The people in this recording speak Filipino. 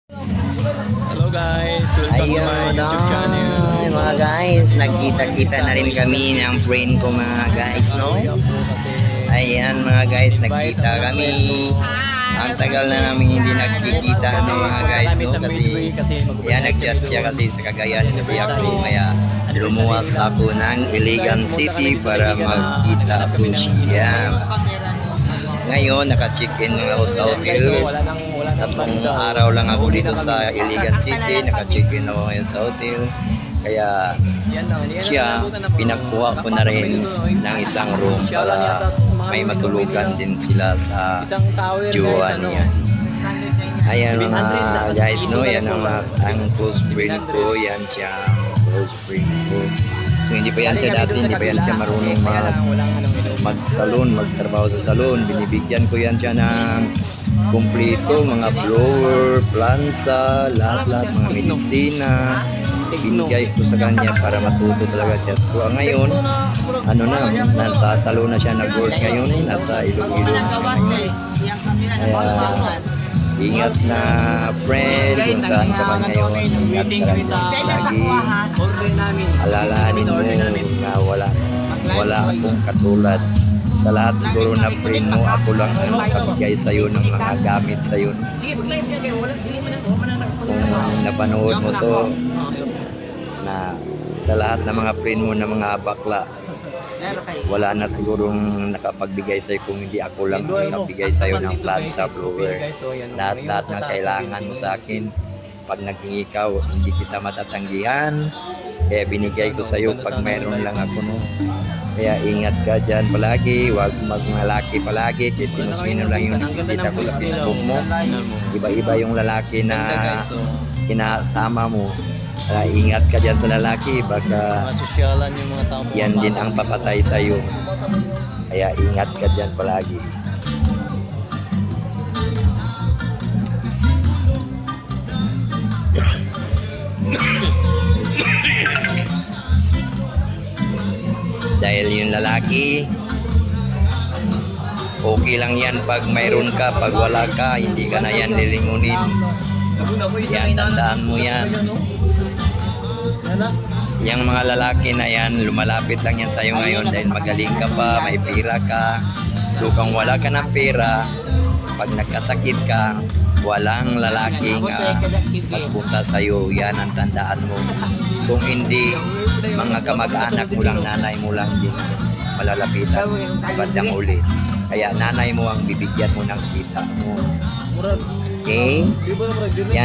Hello guys, welcome to my YouTube channel. Mga guys, nagkita-kita na rin kami ng friend ko mga guys, no? Ayan mga guys, nagkita kami. Ang tagal na namin hindi nagkikita no mga guys, no? Kasi yan, nag-chat siya kasi sa Cagayan kasi ako, kaya lumuwas ako ng Iligan City para magkita po siya. Ngayon, naka-check-in ako sa hotel. Tatlong araw lang ako dito sa Iligan City. Naka-check-in ako ngayon sa hotel. Kaya siya, pinagkuha ko na rin ng isang room para may matulugan din sila sa jowa niya. Ayan mga guys, no? Yan ang close friend ko. Yan siya, close friend ko. So, hindi pa yan siya dati, hindi pa yan siya marunong mag-salon, magtrabaho sa salon. Binibigyan ko yan siya ng kumpleto, mga blower, plansa, lahat-lahat, mga medisina. Binigay ko sa kanya para matuto talaga siya. So ngayon, nasa salon na siya nag-work ngayon, nasa Iloilo na siya ngayon. Kaya, ingat na friend, kung saan ka man ngayon, ingat ka lang lagi. Alalahanin mo na wala akong katulad. Sa lahat siguro na friend mo, ako lang ang nakabigay sa'yo ng mga gamit sa'yo. Kung napanood mo to, na sa lahat ng mga friend mo na mga bakla, wala na sigurong nakapagbigay sa'yo kung hindi ako lang ang nakabigay sa'yo ng plansa, blower. Lahat-lahat na kailangan mo sa akin. Pag naging ikaw, hindi kita matatanggihan. Kaya binigay ko sa'yo pag mayroon lang ako, no? Kaya ingat ka dyan palagi, huwag magmalaki palagi, kahit sino-sino lang yung nakikita ko sa Facebook mo. Iba-iba yung lalaki na kinasama mo. Kaya ingat ka dyan sa lalaki, baka yan din ang papatay sa'yo. Kaya ingat ka dyan palagi. Dahil yung lalaki, okay lang yan pag mayroon ka, pag wala ka, hindi ka na yan lilingunin. Yan, tandaan mo yan. Yung mga lalaki na yan, lumalapit lang yan sa'yo ngayon dahil magaling ka pa, may pera ka. So kung wala ka ng pera, pag nagkasakit ka, walang lalaking magpunta sa'yo. Yan ang tandaan mo. Kung hindi, mga kamag-anak mo lang, nanay mo lang din malalapitan bandang uli. Kaya nanay mo ang bibigyan mo ng kita mo. Okay? Yan.